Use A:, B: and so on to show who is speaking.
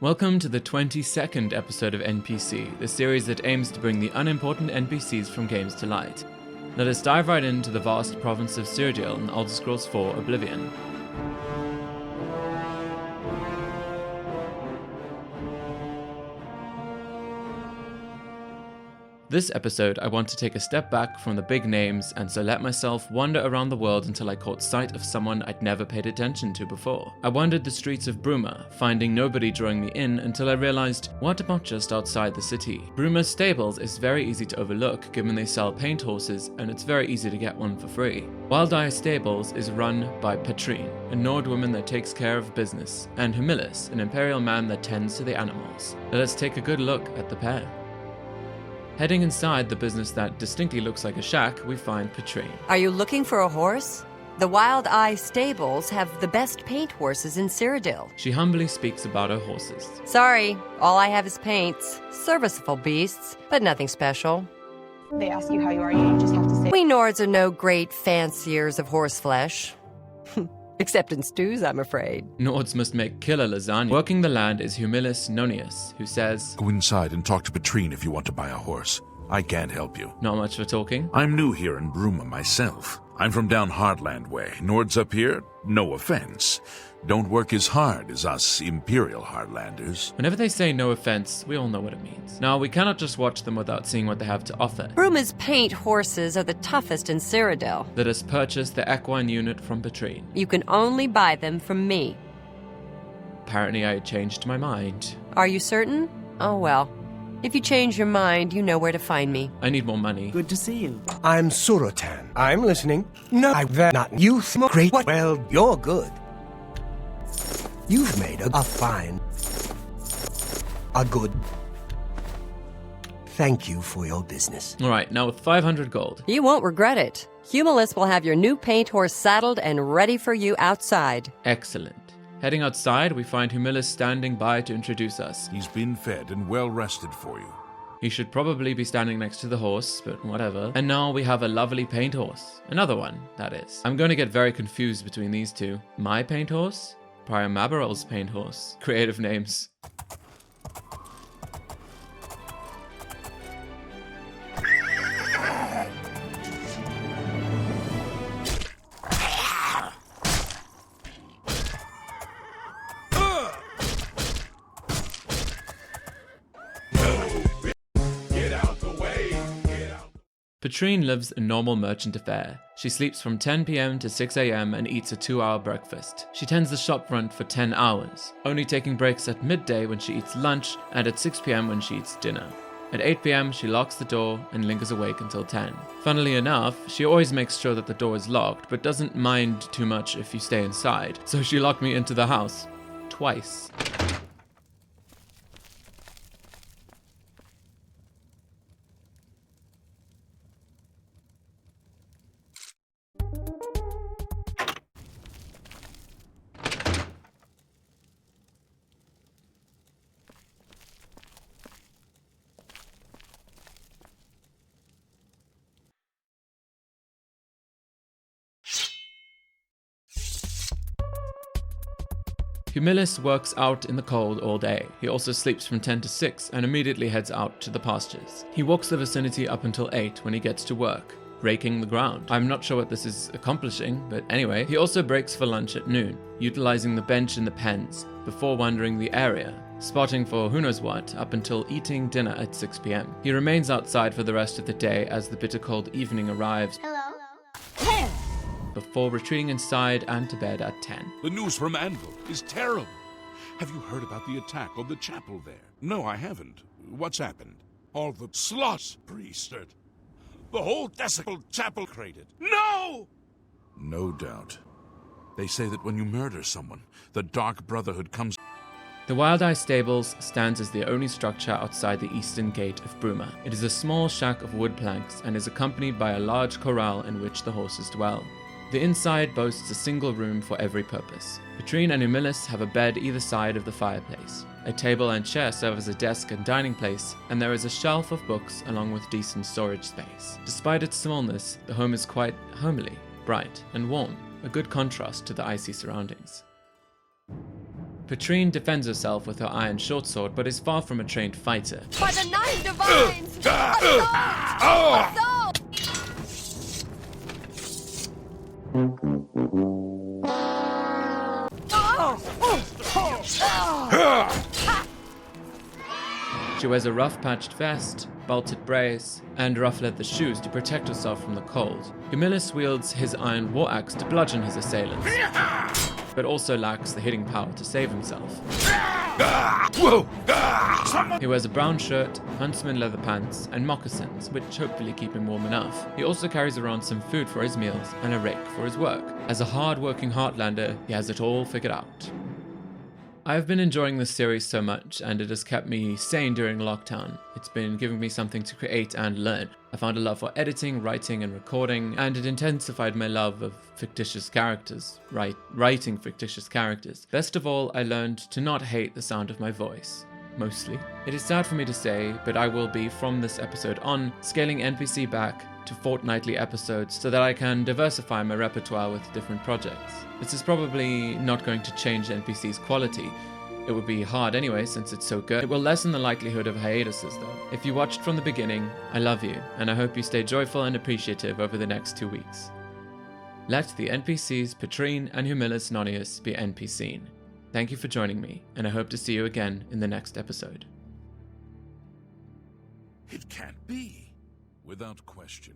A: Welcome to the 22nd episode of NPSee, the series that aims to bring the unimportant NPCs from games to light. Let us dive right into the vast province of Cyrodiil in Elder Scrolls IV Oblivion. This episode, I want to take a step back from the big names and so let myself wander around the world until I caught sight of someone I'd never paid attention to before. I wandered the streets of Bruma, finding nobody drawing me in until I realized, what about just outside the city? Bruma's stables is very easy to overlook given they sell paint horses and it's very easy to get one for free. Wildeyes stables is run by Petrine, a Nord woman that takes care of business, and Humilis, an imperial man that tends to the animals. Let us take a good look at the pair. Heading inside the business that distinctly looks like a shack, we find Petrine.
B: Are you looking for a horse? The Wildeyes stables have the best paint horses in Cyrodiil.
A: She humbly speaks about her horses.
B: Sorry, all I have is paints. Serviceable beasts, but nothing special.
C: They ask you how you are, you just have to say...
B: We Nords are no great fanciers of horse flesh. Except in stews, I'm afraid.
A: Nords must make killer lasagna. Working the land is Humilis Nonius, who says,
D: Go inside and talk to Petrine if you want to buy a horse. I can't help you.
A: Not much for talking.
D: I'm new here in Bruma myself. I'm from down Hardland way. Nords up here, no offense, don't work as hard as us Imperial Hardlanders.
A: Whenever they say no offense, we all know what it means. Now, we cannot just watch them without seeing what they have to offer.
B: Bruma's paint horses are the toughest in Cyrodiil.
A: Let us purchase the equine unit from Petrine.
B: You can only buy them from me.
A: Apparently I changed my mind.
B: Are you certain? Oh well. If you change your mind, you know where to find me.
A: I need more money.
E: Good to see you.
F: I'm Surotan. I'm listening. No, I'm not. You smoke great. Well, you're good. You've made a fine. A good. Thank you for your business.
A: Alright, now with 500 gold.
B: You won't regret it. Humilis will have your new paint horse saddled and ready for you outside.
A: Excellent. Heading outside, we find Humilis standing by to introduce us.
D: He's been fed and well rested for you.
A: He should probably be standing next to the horse, but whatever. And now we have a lovely paint horse. Another one, that is. I'm going to get very confused between these two. My paint horse? Prior Mabarel's paint horse. Creative names. Petrine lives a normal merchant affair. She sleeps from 10 p.m. to 6 a.m. and eats a 2-hour breakfast. She tends the shop front for 10 hours, only taking breaks at midday when she eats lunch and at 6 p.m. when she eats dinner. At 8 p.m. she locks the door and lingers awake until 10. Funnily enough, she always makes sure that the door is locked, but doesn't mind too much if you stay inside, so she locked me into the house. Twice. Humilis works out in the cold all day. He also sleeps from 10 to 6 and immediately heads out to the pastures. He walks the vicinity up until 8 when he gets to work, raking the ground. I'm not sure what this is accomplishing, but anyway. He also breaks for lunch at noon, utilizing the bench in the pens, before wandering the area, spotting for who knows what, up until eating dinner at 6 p.m. He remains outside for the rest of the day as the bitter cold evening arrives.
C: Hello?
A: Before retreating inside and to bed at 10.
D: The news from Anvil is terrible. Have you heard about the attack on the chapel there? No, I haven't. What's happened? All the slots priesthood. The whole Desical chapel crated. No! No doubt. They say that when you murder someone, the Dark Brotherhood comes...
A: The Wildeyes stables stands as the only structure outside the eastern gate of Bruma. It is a small shack of wood planks and is accompanied by a large corral in which the horses dwell. The inside boasts a single room for every purpose. Petrine and Humilis have a bed either side of the fireplace. A table and chair serve as a desk and dining place, and there is a shelf of books along with decent storage space. Despite its smallness, the home is quite homely, bright, and warm, a good contrast to the icy surroundings. Petrine defends herself with her iron short sword, but is far from a trained fighter.
B: By the nine divines! Assault!
A: She wears a rough patched vest, belted brace, and rough leather shoes to protect herself from the cold. Humilis wields his iron war axe to bludgeon his assailants, but also lacks the hitting power to save himself. He wears a brown shirt, huntsman leather pants, and moccasins, which hopefully keep him warm enough. He also carries around some food for his meals and a rake for his work. As a hard-working Heartlander, he has it all figured out. I've been enjoying this series so much, and it has kept me sane during lockdown. It's been giving me something to create and learn. I found a love for editing, writing, and recording, and it intensified my love of fictitious characters, writing fictitious characters. Best of all, I learned to not hate the sound of my voice. Mostly. It is sad for me to say, but I will be, from this episode on, scaling NPSee back to fortnightly episodes so that I can diversify my repertoire with different projects. This is probably not going to change NPSee's quality. It would be hard anyway since it's so good. It will lessen the likelihood of hiatuses though. If you watched from the beginning, I love you, and I hope you stay joyful and appreciative over the next 2 weeks. Let the NPCs Petrine and Humilis Nonius be NPSeen. Thank you for joining me, and I hope to see you again in the next episode.
D: It can't be. Without question.